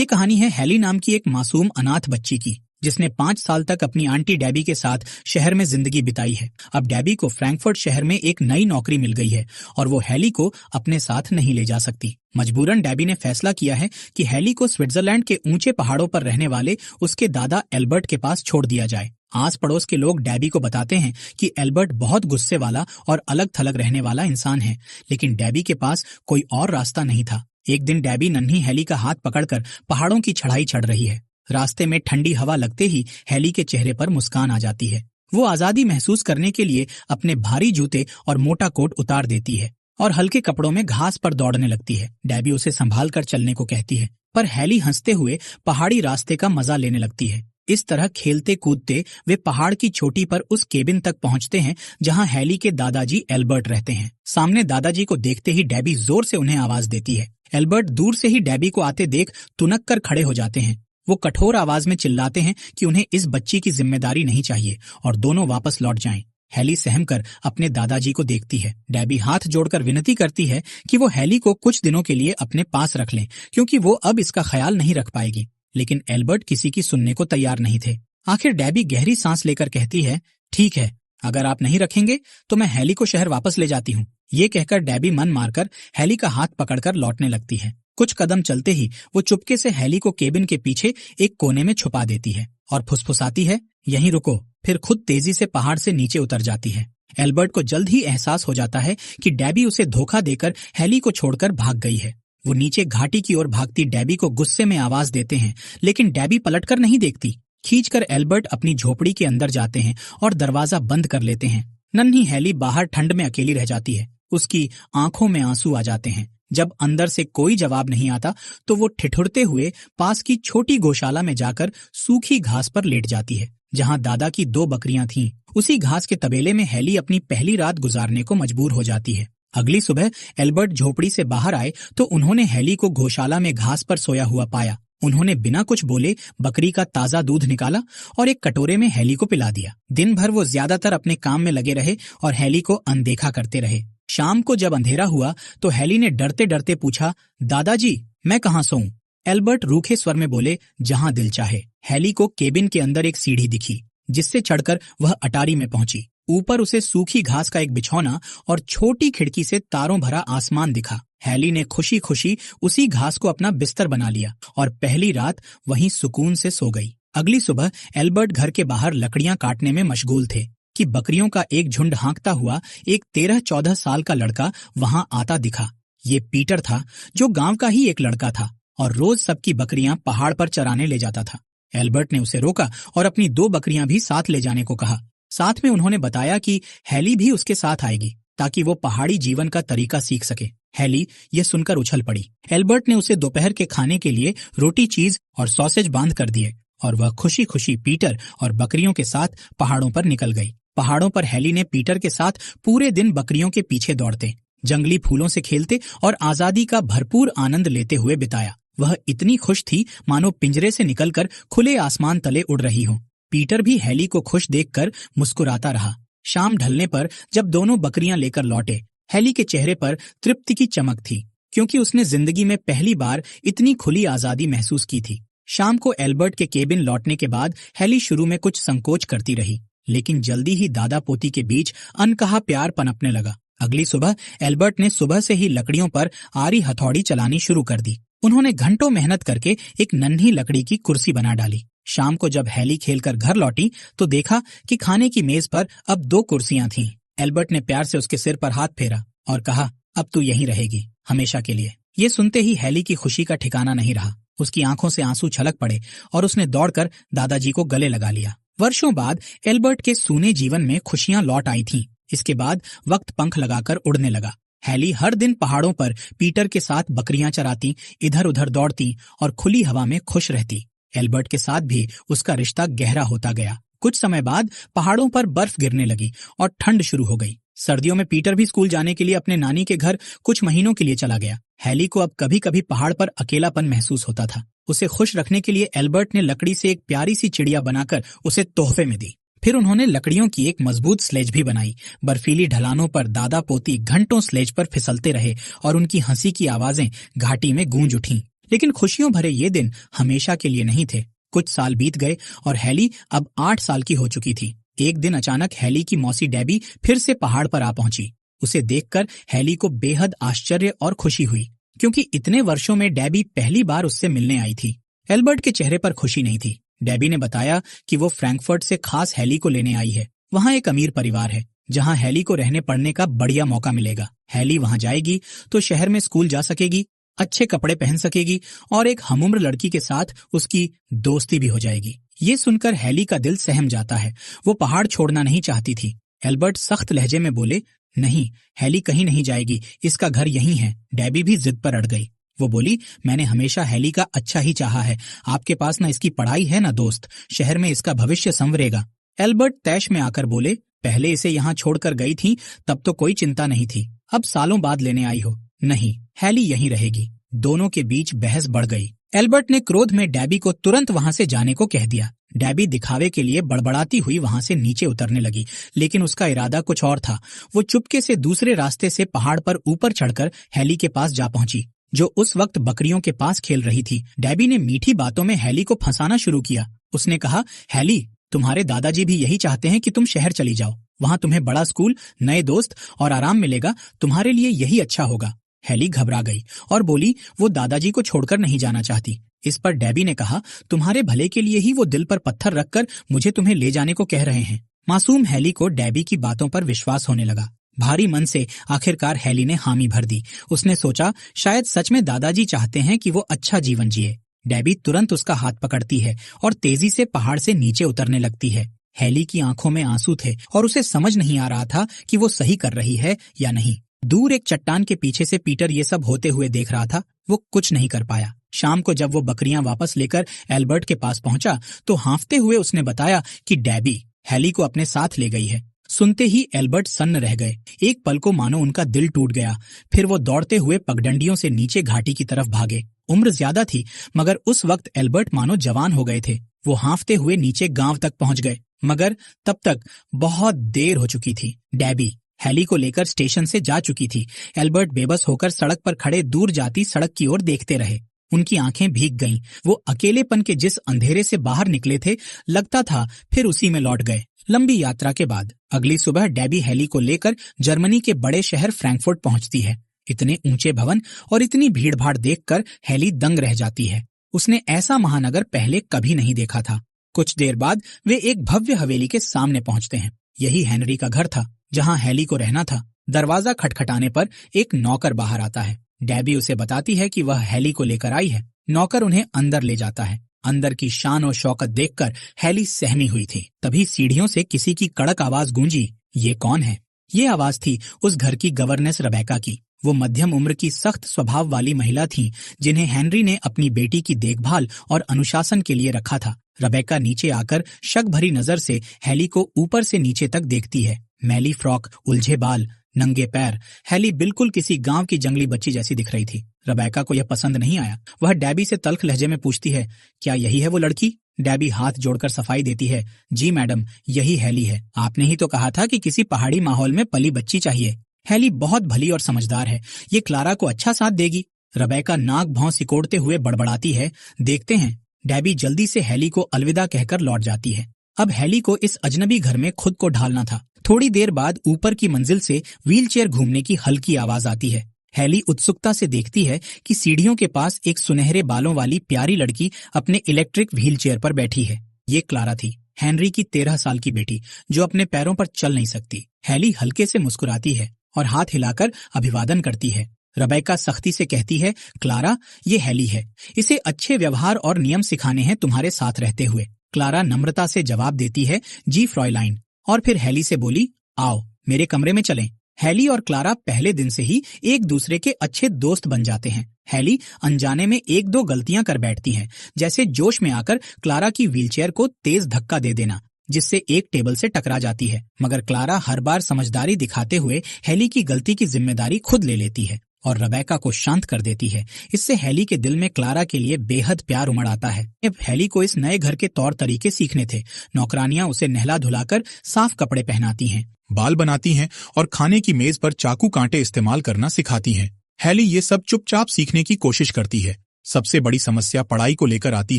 ये कहानी है हैली नाम की एक मासूम अनाथ बच्ची की, जिसने 5 साल तक अपनी आंटी डेबी के साथ शहर में जिंदगी बिताई है। अब डेबी को फ्रैंकफर्ट शहर में एक नई नौकरी मिल गई है और वो हैली को अपने साथ नहीं ले जा सकती। मजबूरन डेबी ने फैसला किया है कि हैली को स्विट्जरलैंड के ऊंचे पहाड़ों पर रहने वाले उसके दादा एल्बर्ट के पास छोड़ दिया जाए। आस पड़ोस के लोग डेबी को बताते हैं कि एल्बर्ट बहुत गुस्से वाला और अलग थलग रहने वाला इंसान है, लेकिन डेबी के पास कोई और रास्ता नहीं था। एक दिन डेबी नन्ही हैली का हाथ पकड़कर पहाड़ों की चढ़ाई चढ़ रही है। रास्ते में ठंडी हवा लगते ही हैली के चेहरे पर मुस्कान आ जाती है। वो आजादी महसूस करने के लिए अपने भारी जूते और मोटा कोट उतार देती है और हल्के कपड़ों में घास पर दौड़ने लगती है। डेबी उसे संभाल कर चलने को कहती है, पर हैली हंसते हुए पहाड़ी रास्ते का मजा लेने लगती है। इस तरह खेलते कूदते वे पहाड़ की चोटी पर उस केबिन तक पहुंचते हैं जहां हैली के दादाजी एल्बर्ट रहते हैं। सामने दादाजी को देखते ही डेबी जोर से उन्हें आवाज देती है। एल्बर्ट दूर से ही डेबी को आते देख तुनक कर खड़े हो जाते हैं। वो कठोर आवाज में चिल्लाते हैं कि उन्हें इस बच्ची की जिम्मेदारी नहीं चाहिए और दोनों वापस लौट जाएं। हैली सहम कर अपने दादाजी को देखती है। डेबी हाथ जोड़कर विनती करती है कि वो हैली को कुछ दिनों के लिए अपने पास रख लें, क्योंकि वो अब इसका ख्याल नहीं रख पाएगी। लेकिन एल्बर्ट किसी की सुनने को तैयार नहीं थे। आखिर डेबी गहरी सांस लेकर कहती है, ठीक है, अगर आप नहीं रखेंगे तो मैं हैली को शहर वापस ले जाती हूँ। ये कहकर डेबी मन मारकर हैली का हाथ पकड़कर लौटने लगती है। कुछ कदम चलते ही वो चुपके से हैली को केबिन के पीछे एक कोने में छुपा देती है और फुसफुसाती है, यहीं रुको। फिर खुद तेजी से पहाड़ से नीचे उतर जाती है। एल्बर्ट को जल्द ही एहसास हो जाता है कि डेबी उसे धोखा देकर हैली को छोड़कर भाग गई है। वो नीचे घाटी की ओर भागती डेबी को गुस्से में आवाज देते हैं, लेकिन डेबी पलटकर नहीं देखती। खींचकर एल्बर्ट अपनी झोपड़ी के अंदर जाते हैं और दरवाजा बंद कर लेते हैं। नन्ही हैली बाहर ठंड में अकेली रह जाती है। उसकी आंखों में आंसू आ जाते हैं। जब अंदर से कोई जवाब नहीं आता तो वो ठिठुरते हुए पास की छोटी गौशाला में जाकर सूखी घास पर लेट जाती है, जहां दादा की 2 बकरियां थीं। उसी घास के तबेले में हैली अपनी पहली रात गुजारने को मजबूर हो जाती है। अगली सुबह एल्बर्ट झोपड़ी से बाहर आए तो उन्होंने हैली को गौशाला में घास पर सोया हुआ पाया। उन्होंने बिना कुछ बोले बकरी का ताजा दूध निकाला और एक कटोरे में हैली को पिला दिया। दिन भर वो ज्यादातर अपने काम में लगे रहे और हैली को अनदेखा करते रहे। शाम को जब अंधेरा हुआ तो हैली ने डरते डरते पूछा, दादाजी, मैं कहाँ सोऊं? एल्बर्ट रूखे स्वर में बोले, जहां दिल चाहे। हैली को केबिन के अंदर एक सीढ़ी दिखी, जिससे चढ़कर वह अटारी में पहुंची। ऊपर उसे सूखी घास का एक बिछौना और छोटी खिड़की से तारों भरा आसमान दिखा। हैली ने खुशी खुशी उसी घास को अपना बिस्तर बना लिया और पहली रात वहीं सुकून से सो गई। अगली सुबह एल्बर्ट घर के बाहर लकड़ियां काटने में मशगूल थे कि बकरियों का एक झुंड हाँकता हुआ एक 13-14 साल का लड़का वहां आता दिखा। ये पीटर था, जो गांव का ही एक लड़का था और रोज सबकी बकरियां पहाड़ पर चराने ले जाता था। एल्बर्ट ने उसे रोका और अपनी 2 बकरियां भी साथ ले जाने को कहा। साथ में उन्होंने बताया कि हैली भी उसके साथ आएगी ताकि वो पहाड़ी जीवन का तरीका सीख सके। हैली ये सुनकर उछल पड़ी। एल्बर्ट ने उसे दोपहर के खाने के लिए रोटी, चीज और सॉसेज बांध कर दिए और वह खुशी खुशी पीटर और बकरियों के साथ पहाड़ों पर निकल गई। पहाड़ों पर हैली ने पीटर के साथ पूरे दिन बकरियों के पीछे दौड़ते, जंगली फूलों से खेलते और आजादी का भरपूर आनंद लेते हुए बिताया। वह इतनी खुश थी मानो पिंजरे से निकलकर खुले आसमान तले उड़ रही हो। पीटर भी हैली को खुश देखकर मुस्कुराता रहा। शाम ढलने पर जब दोनों बकरियां लेकर लौटे, हैली के चेहरे पर तृप्ति की चमक थी, क्योंकि उसने जिंदगी में पहली बार इतनी खुली आजादी महसूस की थी। शाम को एल्बर्ट के केबिन लौटने के बाद हैली शुरू में कुछ संकोच करती रही, लेकिन जल्दी ही दादा पोती के बीच अनकहा प्यार पनपने लगा। अगली सुबह एल्बर्ट ने सुबह से ही लकड़ियों पर आरी हथौड़ी चलानी शुरू कर दी। उन्होंने घंटों मेहनत करके एक नन्ही लकड़ी की कुर्सी बना डाली। शाम को जब हैली खेलकर घर लौटी तो देखा कि खाने की मेज पर अब 2 कुर्सियां थीं। एल्बर्ट ने प्यार से उसके सिर पर हाथ फेरा और कहा, अब तू यहीं रहेगी हमेशा के लिए। ये सुनते ही हैली की खुशी का ठिकाना नहीं रहा। उसकी आंखों से आंसू छलक पड़े और उसने दौड़कर दादाजी को गले लगा लिया। वर्षों बाद एल्बर्ट के सूने जीवन में खुशियां लौट आई थीं। इसके बाद वक्त पंख लगाकर उड़ने लगा। हैली हर दिन पहाड़ों पर पीटर के साथ बकरियां चराती, इधर उधर दौड़ती और खुली हवा में खुश रहती। एल्बर्ट के साथ भी उसका रिश्ता गहरा होता गया। कुछ समय बाद पहाड़ों पर बर्फ गिरने लगी और ठंड शुरू हो गई। सर्दियों में पीटर भी स्कूल जाने के लिए अपने नानी के घर कुछ महीनों के लिए चला गया। हैली को अब कभी कभी पहाड़ पर अकेलापन महसूस होता था। उसे खुश रखने के लिए एल्बर्ट ने लकड़ी से एक प्यारी सी चिड़िया बनाकर उसे तोहफे में दी। फिर उन्होंने लकड़ियों की एक मजबूत स्लेज भी बनाई। बर्फीली ढलानों पर दादा पोती घंटों स्लेज पर फिसलते रहे और उनकी हंसी की आवाजें घाटी में गूंज उठीं। लेकिन खुशियों भरे ये दिन हमेशा के लिए नहीं थे। कुछ साल बीत गए और हैली अब 8 साल की हो चुकी थी। एक दिन अचानक हैली की मौसी डेबी फिर से पहाड़ पर आ पहुंची। उसे देखकर हैली को बेहद आश्चर्य और खुशी हुई, क्योंकि इतने वर्षों में डेबी पहली बार उससे मिलने आई थी। एल्बर्ट के चेहरे पर खुशी नहीं थी। डेबी ने बताया कि वो फ्रैंकफर्ट से खास हैली को लेने आई है। वहाँ एक अमीर परिवार है जहाँ हैली को रहने पढ़ने का बढ़िया मौका मिलेगा। हैली वहाँ जाएगी तो शहर में स्कूल जा सकेगी, अच्छे कपड़े पहन सकेगी और एक हमउम्र लड़की के साथ उसकी दोस्ती भी हो जाएगी। ये सुनकर हैली का दिल सहम जाता है। वो पहाड़ छोड़ना नहीं चाहती थी। एल्बर्ट सख्त लहजे में बोले, नहीं, हैली कहीं नहीं जाएगी, इसका घर यहीं है। डेबी भी जिद पर अड़ गई। वो बोली, मैंने हमेशा हैली का अच्छा ही चाहा है। आपके पास ना इसकी पढ़ाई है ना दोस्त, शहर में इसका भविष्य संवरेगा। एल्बर्ट तैश में आकर बोले, पहले इसे यहाँ छोड़कर गई थी तब तो कोई चिंता नहीं थी, अब सालों बाद लेने आई हो। नहीं, हैली यहीं रहेगी। दोनों के बीच बहस बढ़ गई। एल्बर्ट ने क्रोध में डेबी को तुरंत वहां से जाने को कह दिया। डेबी दिखावे के लिए बड़बड़ाती हुई वहां से नीचे उतरने लगी, लेकिन उसका इरादा कुछ और था। वो चुपके से दूसरे रास्ते से पहाड़ पर ऊपर चढ़कर हैली के पास जा पहुंची, जो उस वक्त बकरियों के पास खेल रही थी। डेबी ने मीठी बातों में हैली को फंसाना शुरू किया। उसने कहा, हैली, तुम्हारे दादाजी भी यही चाहते हैं कि तुम शहर चली जाओ। वहां तुम्हें बड़ा स्कूल, नए दोस्त और आराम मिलेगा। तुम्हारे लिए यही अच्छा होगा। हैली घबरा गई और बोली, वो दादाजी को छोड़कर नहीं जाना चाहती। इस पर डेबी ने कहा, तुम्हारे भले के लिए ही वो दिल पर पत्थर रखकर मुझे तुम्हें ले जाने को कह रहे हैं। मासूम हैली को डेबी की बातों पर विश्वास होने लगा। भारी मन से आखिरकार हैली ने हामी भर दी। उसने सोचा, शायद सच में दादाजी चाहते हैं कि वो अच्छा जीवन जिए। डेबी तुरंत उसका हाथ पकड़ती है और तेजी से पहाड़ से नीचे उतरने लगती है। हैली की आंखों में आंसू थे और उसे समझ नहीं आ रहा था कि वो सही कर रही है या नहीं। दूर एक चट्टान के पीछे से पीटर ये सब होते हुए देख रहा था। वो कुछ नहीं कर पाया। शाम को जब वो बकरियां वापस लेकर एल्बर्ट के पास पहुंचा तो हांफते हुए उसने बताया कि डेबी हैली को अपने साथ ले गई है। सुनते ही एल्बर्ट सन्न रह गए। एक पल को मानो उनका दिल टूट गया। फिर वो दौड़ते हुए पगडंडियों से नीचे घाटी की तरफ भागे। उम्र ज्यादा थी, मगर उस वक्त एल्बर्ट मानो जवान हो गए थे। वो हांफते हुए नीचे गांव तक पहुंच गए, मगर तब तक बहुत देर हो चुकी थी। डेबी हैली को लेकर स्टेशन से जा चुकी थी। एल्बर्ट बेबस होकर सड़क पर खड़े दूर जाती सड़क की ओर देखते रहे। उनकी आंखें भीग गईं। वो अकेलेपन के जिस अंधेरे से बाहर निकले थे, लगता था फिर उसी में लौट गए। लंबी यात्रा के बाद अगली सुबह डेबी हैली को लेकर जर्मनी के बड़े शहर फ्रैंकफर्ट पहुंचती है। इतने ऊंचे भवन और इतनी भीड़भाड़ देखकर हैली दंग रह जाती है। उसने ऐसा महानगर पहले कभी नहीं देखा था। कुछ देर बाद वे एक भव्य हवेली के सामने पहुंचते हैं। यही हेनरी का घर था, जहां हैली को रहना था। दरवाजा खटखटाने पर एक नौकर बाहर आता है। डेबी उसे बताती है कि वह हैली को लेकर आई है। नौकर उन्हें अंदर ले जाता है। अंदर की शान और शौकत देखकर हैली सहमी हुई थी। तभी सीढ़ियों से किसी की कड़क आवाज गूंजी, ये कौन है? ये आवाज थी उस घर की गवर्नेस रबेका की। वो मध्यम उम्र की सख्त स्वभाव वाली महिला थी, जिन्हें हेनरी ने अपनी बेटी की देखभाल और अनुशासन के लिए रखा था। रबेका नीचे आकर शक भरी नजर से हैली को ऊपर से नीचे तक देखती है। मैली फ्रॉक, उलझे बाल, नंगे पैर। हैली बिल्कुल किसी गांव की जंगली बच्ची जैसी दिख रही थी। रबेका को यह पसंद नहीं आया। वह डेबी से तल्ख लहजे में पूछती है, क्या यही है वो लड़की? डेबी हाथ जोड़कर सफाई देती है, जी मैडम, यही हैली है। आपने ही तो कहा था कि किसी पहाड़ी माहौल में पली बच्ची चाहिए। हैली बहुत भली और समझदार है, ये क्लारा को अच्छा साथ देगी। रबेका नाक भौं सिकोड़ते हुए बड़बड़ाती है, देखते हैं। डेबी जल्दी से हैली को अलविदा कहकर लौट जाती है। अब हैली को इस अजनबी घर में खुद को ढालना था। थोड़ी देर बाद ऊपर की मंजिल से व्हीलचेयर घूमने की हल्की आवाज आती है। हैली उत्सुकता से देखती है कि सीढ़ियों के पास एक सुनहरे बालों वाली प्यारी लड़की अपने इलेक्ट्रिक व्हीलचेयर पर बैठी है। ये क्लारा थी, हेनरी की 13 साल की बेटी, जो अपने पैरों पर चल नहीं सकती। हैली हल्के से मुस्कुराती है और हाथ हिलाकर अभिवादन करती है। रबेका सख्ती से कहती है, क्लारा, ये हैली है। इसे अच्छे व्यवहार और नियम सिखाने हैं तुम्हारे साथ रहते हुए। क्लारा नम्रता से जवाब देती है, जी फ्रॉयलाइन, और फिर हैली से बोली, आओ मेरे कमरे में चलें। हैली और क्लारा पहले दिन से ही एक दूसरे के अच्छे दोस्त बन जाते हैं। हैली अनजाने में एक दो गलतियां कर बैठती हैं, जैसे जोश में आकर क्लारा की व्हीलचेयर को तेज धक्का दे देना, जिससे एक टेबल से टकरा जाती है। मगर क्लारा हर बार समझदारी दिखाते हुए हैली की गलती की जिम्मेदारी खुद ले लेती है और रबेका को शांत कर देती है। इससे हैली के दिल में क्लारा के लिए बेहद प्यार उमड़ आता है। अब हैली को इस नए घर के तौर तरीके सीखने थे। नौकरानियां उसे नहला धुलाकर साफ कपड़े पहनाती हैं, बाल बनाती हैं और खाने की मेज पर चाकू कांटे इस्तेमाल करना सिखाती हैं। हैली ये सब चुपचाप सीखने की कोशिश करती है। सबसे बड़ी समस्या पढ़ाई को लेकर आती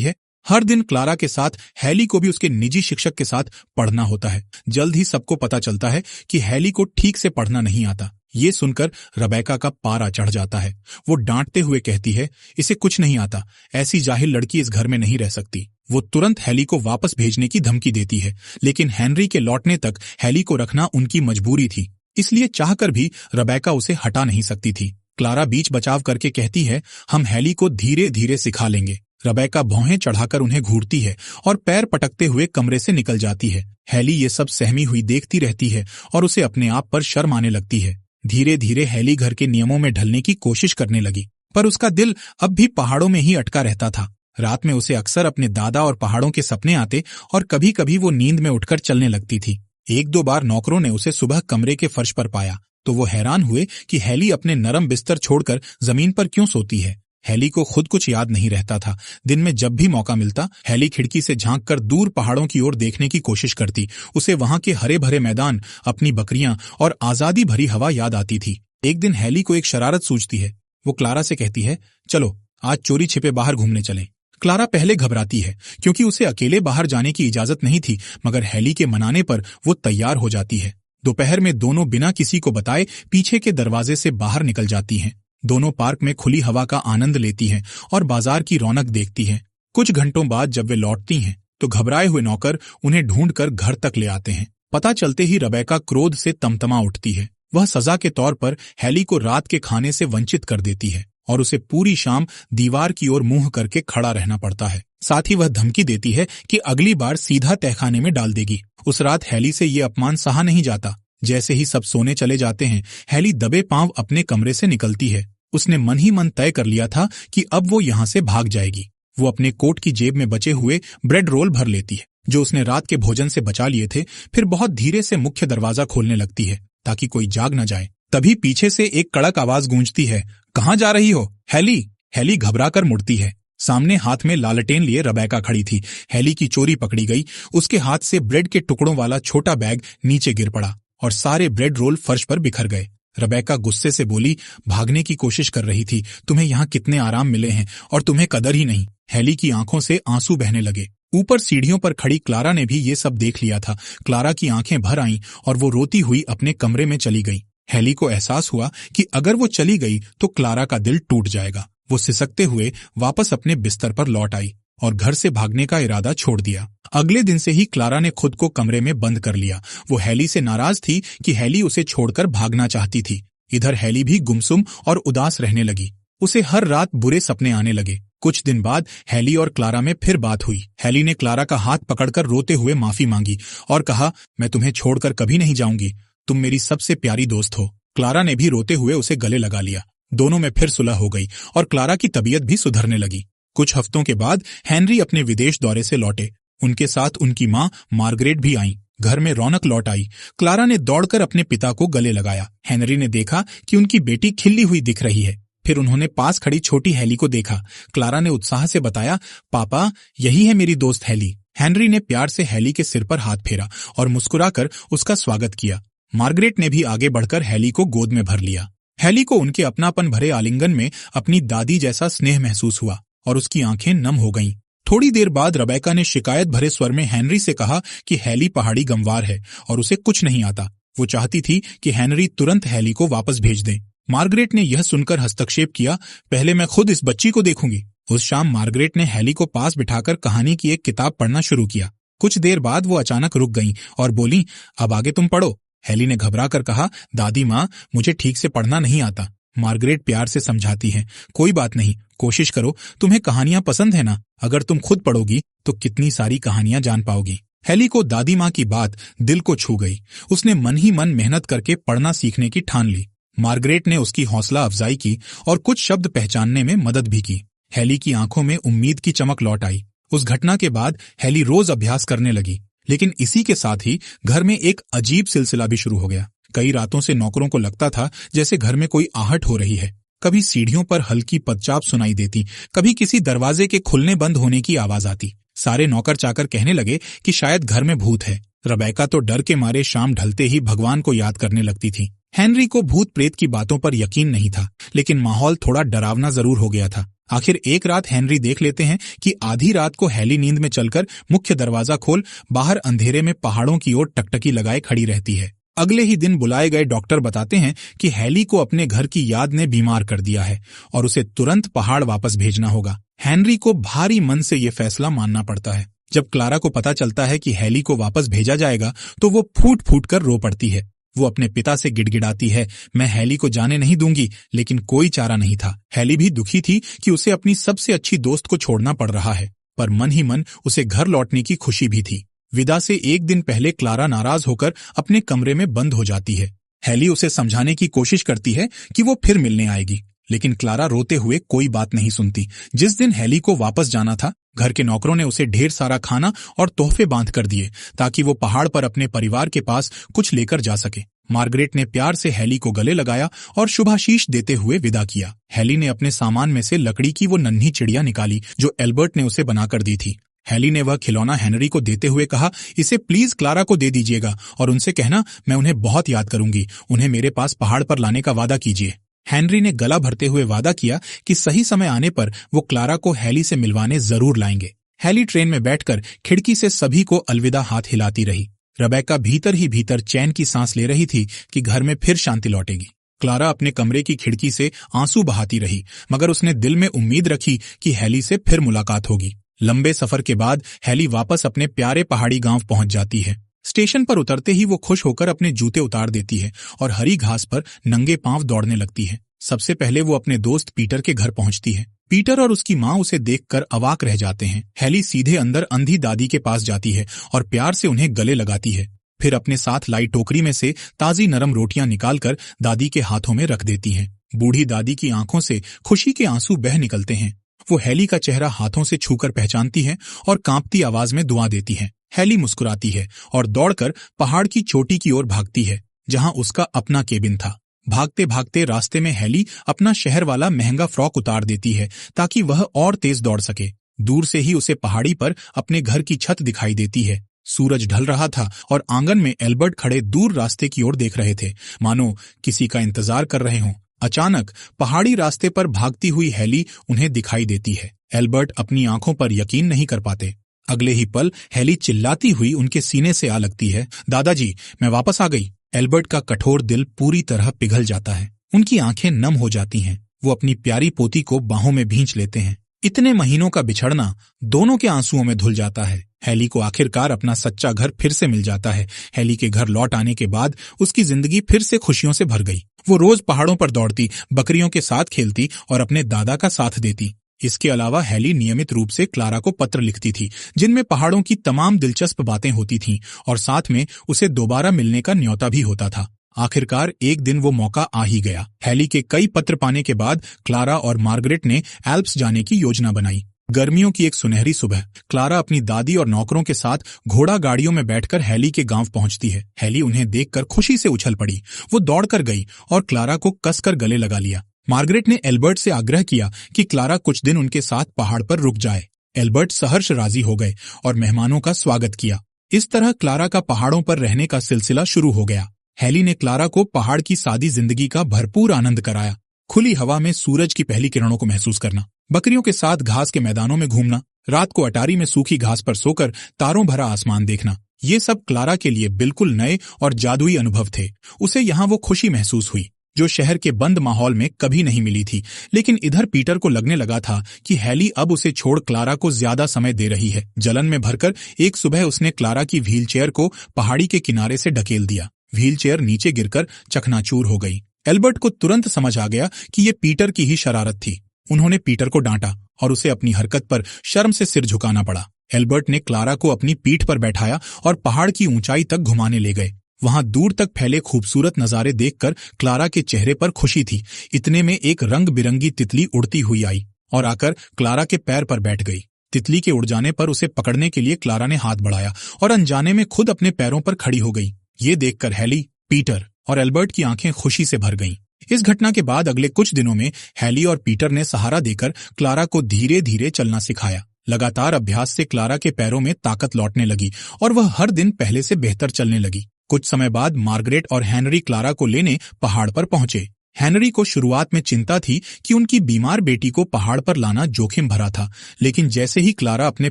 है। हर दिन क्लारा के साथ हैली को भी उसके निजी शिक्षक के साथ पढ़ना होता है। जल्द ही सबको पता चलता है कि हैली को ठीक से पढ़ना नहीं आता। ये सुनकर रेबेका का पारा चढ़ जाता है। वो डांटते हुए कहती है, इसे कुछ नहीं आता, ऐसी जाहिल लड़की इस घर में नहीं रह सकती। वो तुरंत हैली को वापस भेजने की धमकी देती है, लेकिन हेनरी के लौटने तक हैली को रखना उनकी मजबूरी थी, इसलिए चाहकर भी रेबेका उसे हटा नहीं सकती थी। क्लारा बीच बचाव करके कहती है, हम हैली को धीरे धीरे सिखा लेंगे। रेबेका भौहें चढ़ाकर उन्हें घूरती है और पैर पटकते हुए कमरे से निकल जाती है। हैली ये सब सहमी हुई देखती रहती है और उसे अपने आप पर शर्म आने लगती है। धीरे धीरे हैली घर के नियमों में ढलने की कोशिश करने लगी, पर उसका दिल अब भी पहाड़ों में ही अटका रहता था। रात में उसे अक्सर अपने दादा और पहाड़ों के सपने आते और कभी कभी वो नींद में उठकर चलने लगती थी। एक दो बार नौकरों ने उसे सुबह कमरे के फर्श पर पाया तो वो हैरान हुए कि हैली अपने नरम बिस्तर छोड़कर जमीन पर क्यों सोती है। हैली को खुद कुछ याद नहीं रहता था। दिन में जब भी मौका मिलता, हैली खिड़की से झांककर दूर पहाड़ों की ओर देखने की कोशिश करती। उसे वहां के हरे भरे मैदान, अपनी बकरियां और आजादी भरी हवा याद आती थी। एक दिन हैली को एक शरारत सूझती है। वो क्लारा से कहती है, चलो आज चोरी छिपे बाहर घूमने चलें। क्लारा पहले घबराती है क्योंकि उसे अकेले बाहर जाने की इजाजत नहीं थी, मगर हैली के मनाने पर वो तैयार हो जाती है। दोपहर में दोनों बिना किसी को बताए पीछे के दरवाजे से बाहर निकल जाती हैं। दोनों पार्क में खुली हवा का आनंद लेती हैं और बाजार की रौनक देखती हैं। कुछ घंटों बाद जब वे लौटती हैं तो घबराए हुए नौकर उन्हें ढूंढकर घर तक ले आते हैं। पता चलते ही रेबेका क्रोध से तमतमा उठती है। वह सजा के तौर पर हैली को रात के खाने से वंचित कर देती है और उसे पूरी शाम दीवार की ओर मुंह करके खड़ा रहना पड़ता है। साथ ही वह धमकी देती है कि अगली बार सीधा तहखाने में डाल देगी। उस रात हैली से ये अपमान सहा नहीं जाता। जैसे ही सब सोने चले जाते हैं, हैली दबे पांव अपने कमरे से निकलती है। उसने मन ही मन तय कर लिया था कि अब वो यहाँ से भाग जाएगी। वो अपने कोट की जेब में बचे हुए ब्रेड रोल भर लेती है जो उसने रात के भोजन से बचा लिए थे। फिर बहुत धीरे से मुख्य दरवाजा खोलने लगती है ताकि कोई जाग न जाए। तभी पीछे से एक कड़क आवाज गूंजती है, कहाँ जा रही हो हैली? हैली घबराकर मुड़ती है। सामने हाथ में लालटेन लिए रेबेका खड़ी थी। हैली की चोरी पकड़ी गई। उसके हाथ से ब्रेड के टुकड़ों वाला छोटा बैग नीचे गिर पड़ा और सारे ब्रेड रोल फर्श पर बिखर गए। रेबेका गुस्से से बोली, भागने की कोशिश कर रही थी, तुम्हें यहाँ कितने आराम मिले हैं और तुम्हें कदर ही नहीं। हैली की आंखों से आंसू बहने लगे। ऊपर सीढ़ियों पर खड़ी क्लारा ने भी ये सब देख लिया था। क्लारा की आंखें भर आईं और वो रोती हुई अपने कमरे में चली गई। हैली को एहसास हुआ कि अगर वो चली गई तो क्लारा का दिल टूट जाएगा। वो सिसकते हुए वापस अपने बिस्तर पर लौट आई और घर से भागने का इरादा छोड़ दिया। अगले दिन से ही क्लारा ने खुद को कमरे में बंद कर लिया। वो हैली से नाराज थी कि हैली उसे छोड़कर भागना चाहती थी। इधर हैली भी गुमसुम और उदास रहने लगी। उसे हर रात बुरे सपने आने लगे। कुछ दिन बाद हैली और क्लारा में फिर बात हुई। हैली ने क्लारा का हाथ पकड़कर रोते हुए माफी मांगी और कहा, मैं तुम्हें छोड़कर कभी नहीं जाऊंगी, तुम मेरी सबसे प्यारी दोस्त हो। क्लारा ने भी रोते हुए उसे गले लगा लिया। दोनों में फिर सुलह हो गई और क्लारा की तबीयत भी सुधरने लगी। कुछ हफ्तों के बाद हेनरी अपने विदेश दौरे से लौटे। उनके साथ उनकी माँ मार्गरेट भी आईं। घर में रौनक लौट आई। क्लारा ने दौड़कर अपने पिता को गले लगाया। हेनरी ने देखा कि उनकी बेटी खिली हुई दिख रही है। फिर उन्होंने पास खड़ी छोटी हैली को देखा। क्लारा ने उत्साह से बताया, पापा, यही है मेरी दोस्त हैली। हेनरी ने प्यार से हैली के सिर पर हाथ फेरा और मुस्कुराकर उसका स्वागत किया। मार्गरेट ने भी आगे बढ़कर हैली को गोद में भर लिया। हैली को उनके अपनापन भरे आलिंगन में अपनी दादी जैसा स्नेह महसूस हुआ और उसकी आंखें नम हो गईं। थोड़ी देर बाद रेबेका ने शिकायत भरे स्वर में हेनरी से कहा कि हैली पहाड़ी गंवार है और उसे कुछ नहीं आता। वो चाहती थी कि हेनरी तुरंत हैली को वापस भेज दे। मार्गरेट ने यह सुनकर हस्तक्षेप किया, पहले मैं खुद इस बच्ची को देखूंगी। उस शाम मार्गरेट ने हैली को पास बिठाकर कहानी की एक किताब पढ़ना शुरू किया। कुछ देर बाद वो अचानक रुक गईं और बोली, अब आगे तुम पढ़ो। हैली ने घबरा कर कहा, दादी माँ, मुझे ठीक से पढ़ना नहीं आता। मार्गरेट प्यार से समझाती है, कोई बात नहीं, कोशिश करो, तुम्हें कहानियां पसंद है ना? अगर तुम खुद पढ़ोगी तो कितनी सारी कहानियां जान पाओगी। हैली को दादी माँ की बात दिल को छू गई। उसने मन ही मन मेहनत करके पढ़ना सीखने की ठान ली। मार्गरेट ने उसकी हौसला अफजाई की और कुछ शब्द पहचानने में मदद भी की। हैली की आंखों में उम्मीद की चमक लौट आई। उस घटना के बाद हैली रोज अभ्यास करने लगी, लेकिन इसी के साथ ही घर में एक अजीब सिलसिला भी शुरू हो गया। कई रातों से नौकरों को लगता था जैसे घर में कोई आहट हो रही है। कभी सीढ़ियों पर हल्की पदचाप सुनाई देती, कभी किसी दरवाजे के खुलने बंद होने की आवाज आती। सारे नौकर चाकर कहने लगे कि शायद घर में भूत है। रेबेका तो डर के मारे शाम ढलते ही भगवान को याद करने लगती थी। हेनरी को भूत प्रेत की बातों पर यकीन नहीं था, लेकिन माहौल थोड़ा डरावना जरूर हो गया था। आखिर एक रात हेनरी देख लेते हैं कि आधी रात को हैली नींद में चलकर मुख्य दरवाजा खोल बाहर अंधेरे में पहाड़ों की ओर टकटकी लगाए खड़ी रहती है। अगले ही दिन बुलाए गए डॉक्टर बताते हैं कि हैली को अपने घर की याद ने बीमार कर दिया है और उसे तुरंत पहाड़ वापस भेजना होगा। हेनरी को भारी मन से यह फैसला मानना पड़ता है। जब क्लारा को पता चलता है कि हैली को वापस भेजा जाएगा तो वो फूट फूट कर रो पड़ती है। वो अपने पिता से गिड़गिड़ाती है, मैं हैली को जाने नहीं दूंगी, लेकिन कोई चारा नहीं था। हैली भी दुखी थी कि उसे अपनी सबसे अच्छी दोस्त को छोड़ना पड़ रहा है, पर मन ही मन उसे घर लौटने की खुशी भी थी। विदा से एक दिन पहले क्लारा नाराज होकर अपने कमरे में बंद हो जाती है। हैली उसे समझाने की कोशिश करती है कि वो फिर मिलने आएगी, लेकिन क्लारा रोते हुए कोई बात नहीं सुनती। जिस दिन हैली को वापस जाना था, घर के नौकरों ने उसे ढेर सारा खाना और तोहफे बांध कर दिए ताकि वो पहाड़ पर अपने परिवार के पास कुछ लेकर जा सके। मार्गरेट ने प्यार से हैली को गले लगाया और शुभाशीष देते हुए विदा किया। हैली ने अपने सामान में से लकड़ी की वो नन्ही चिड़िया निकाली जो एल्बर्ट ने उसे बनाकर दी थी। हैली ने वह खिलौना हेनरी को देते हुए कहा, इसे प्लीज क्लारा को दे दीजिएगा और उनसे कहना मैं उन्हें बहुत याद करूंगी, उन्हें मेरे पास पहाड़ पर लाने का वादा कीजिए। हेनरी ने गला भरते हुए वादा किया कि सही समय आने पर वो क्लारा को हैली से मिलवाने जरूर लाएंगे। हैली ट्रेन में बैठकर खिड़की से सभी को अलविदा हाथ हिलाती रही। रेबेका भीतर ही भीतर चैन की सांस ले रही थी कि घर में फिर शांति लौटेगी। क्लारा अपने कमरे की खिड़की से आंसू बहाती रही, मगर उसने दिल में उम्मीद रखी कि हैली से फिर मुलाकात होगी। लंबे सफर के बाद हैली वापस अपने प्यारे पहाड़ी गांव पहुंच जाती है। स्टेशन पर उतरते ही वो खुश होकर अपने जूते उतार देती है और हरी घास पर नंगे पांव दौड़ने लगती है। सबसे पहले वो अपने दोस्त पीटर के घर पहुंचती है। पीटर और उसकी माँ उसे देखकर अवाक रह जाते हैं। हैली सीधे अंदर अंधी दादी के पास जाती है और प्यार से उन्हें गले लगाती है। फिर अपने साथ लाई टोकरी में से ताजी नरम रोटियां निकालकर दादी के हाथों में रख देती हैं। बूढ़ी दादी की आंखों से खुशी के आंसू बह निकलते हैं। वो हैली का चेहरा हाथों से छूकर पहचानती है और कांपती आवाज में दुआ देती है। हैली मुस्कुराती है और दौड़कर पहाड़ की चोटी की ओर भागती है, जहां उसका अपना केबिन था। भागते भागते रास्ते में हैली अपना शहर वाला महंगा फ्रॉक उतार देती है ताकि वह और तेज दौड़ सके। दूर से ही उसे पहाड़ी पर अपने घर की छत दिखाई देती है। सूरज ढल रहा था और आंगन में एल्बर्ट खड़े दूर रास्ते की ओर देख रहे थे, मानो किसी का इंतजार कर रहे हों। अचानक पहाड़ी रास्ते पर भागती हुई हैली उन्हें दिखाई देती है। एल्बर्ट अपनी आंखों पर यकीन नहीं कर पाते। अगले ही पल हैली चिल्लाती हुई उनके सीने से आ लगती है, दादाजी, मैं वापस आ गई। एल्बर्ट का कठोर दिल पूरी तरह पिघल जाता है। उनकी आंखें नम हो जाती हैं। वो अपनी प्यारी पोती को बाहों में भींच लेते हैं। इतने महीनों का बिछड़ना दोनों के आंसुओं में धुल जाता है। हैली को आखिरकार अपना सच्चा घर फिर से मिल जाता है। हैली के घर लौट आने के बाद उसकी जिंदगी फिर से खुशियों से भर गई। वो रोज पहाड़ों पर दौड़ती, बकरियों के साथ खेलती और अपने दादा का साथ देती। इसके अलावा हैली नियमित रूप से क्लारा को पत्र लिखती थी, जिनमें पहाड़ों की तमाम दिलचस्प बातें होती थीं और साथ में उसे दोबारा मिलने का न्योता भी होता था। आखिरकार एक दिन वो मौका आ ही गया। हैली के कई पत्र पाने के बाद क्लारा और मार्गरेट ने एल्प्स जाने की योजना बनाई। गर्मियों की एक सुनहरी सुबह क्लारा अपनी दादी और नौकरों के साथ घोड़ा गाड़ियों में बैठकर हैली के गांव पहुंचती है। हैली उन्हें देखकर खुशी से उछल पड़ी। वो दौड़कर गई और क्लारा को कसकर गले लगा लिया। मार्गरेट ने एल्बर्ट से आग्रह किया कि क्लारा कुछ दिन उनके साथ पहाड़ पर रुक जाए। एल्बर्ट सहर्ष राजी हो गए और मेहमानों का स्वागत किया। इस तरह क्लारा का पहाड़ों पर रहने का सिलसिला शुरू हो गया। हैली ने क्लारा को पहाड़ की सादी जिंदगी का भरपूर आनंद कराया। खुली हवा में सूरज की पहली किरणों को महसूस करना, बकरियों के साथ घास के मैदानों में घूमना, रात को अटारी में सूखी घास पर सोकर तारों भरा आसमान देखना, ये सब क्लारा के लिए बिल्कुल नए और जादुई अनुभव थे। उसे यहाँ वो खुशी महसूस हुई जो शहर के बंद माहौल में कभी नहीं मिली थी। लेकिन इधर पीटर को लगने लगा था कि हैली अब उसे छोड़ क्लारा को ज्यादा समय दे रही है। जलन में भरकर एक सुबह उसने क्लारा की व्हीलचेयर को पहाड़ी के किनारे से ढकेल दिया। व्हीलचेयर नीचे गिरकर चकनाचूर हो गई। एल्बर्ट को तुरंत समझ आ गया कि ये पीटर की ही शरारत थी। उन्होंने पीटर को डांटा और उसे अपनी हरकत पर शर्म से सिर झुकाना पड़ा। एल्बर्ट ने क्लारा को अपनी पीठ पर बैठाया और पहाड़ की ऊंचाई तक घुमाने ले गए। वहां दूर तक फैले खूबसूरत नजारे देखकर क्लारा के चेहरे पर खुशी थी। इतने में एक रंग बिरंगी तितली उड़ती हुई आई और आकर क्लारा के पैर पर बैठ गई। तितली के उड़ जाने पर उसे पकड़ने के लिए क्लारा ने हाथ बढ़ाया और अनजाने में खुद अपने पैरों पर खड़ी हो गई। ये देखकर हैली, पीटर और एल्बर्ट की आंखें खुशी से भर गईं। इस घटना के बाद अगले कुछ दिनों में हैली और पीटर ने सहारा देकर क्लारा को धीरे धीरे चलना सिखाया। लगातार अभ्यास से क्लारा के पैरों में ताकत लौटने लगी और वह हर दिन पहले से बेहतर चलने लगी। कुछ समय बाद मार्गरेट और हेनरी क्लारा को लेने पहाड़ पर पहुंचे। हेनरी को शुरुआत में चिंता थी कि उनकी बीमार बेटी को पहाड़ पर लाना जोखिम भरा था, लेकिन जैसे ही क्लारा अपने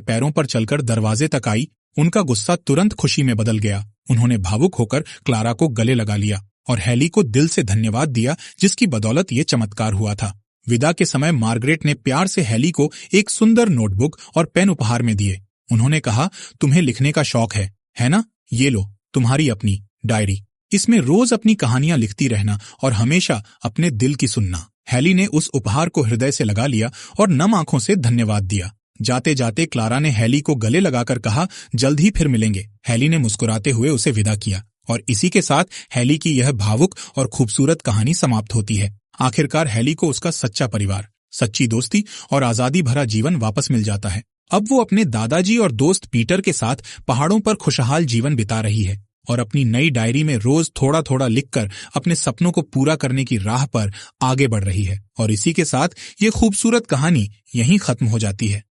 पैरों पर चलकर दरवाजे तक आई, उनका गुस्सा तुरंत खुशी में बदल गया। उन्होंने भावुक होकर क्लारा को गले लगा लिया और हेली को दिल से धन्यवाद दिया, जिसकी बदौलत ये चमत्कार हुआ था। विदा के समय मार्गरेट ने प्यार से हेली को एक सुंदर नोटबुक और पेन उपहार में दिए। उन्होंने कहा, तुम्हें लिखने का शौक है ना? ये लो, तुम्हारी अपनी डायरी। इसमें रोज अपनी कहानियां लिखती रहना और हमेशा अपने दिल की सुनना। हेली ने उस उपहार को हृदय से लगा लिया और नम आंखों से धन्यवाद दिया। जाते जाते क्लारा ने हेली को गले लगाकर कहा, जल्द ही फिर मिलेंगे। हेली ने मुस्कुराते हुए उसे विदा किया और इसी के साथ हेली की यह भावुक और खूबसूरत कहानी समाप्त होती है। आखिरकार हेली को उसका सच्चा परिवार, सच्ची दोस्ती और आजादी भरा जीवन वापस मिल जाता है। अब वो अपने दादाजी और दोस्त पीटर के साथ पहाड़ों पर खुशहाल जीवन बिता रही है और अपनी नई डायरी में रोज थोड़ा थोड़ा लिखकर अपने सपनों को पूरा करने की राह पर आगे बढ़ रही है। और इसी के साथ ये खूबसूरत कहानी यहीं खत्म हो जाती है।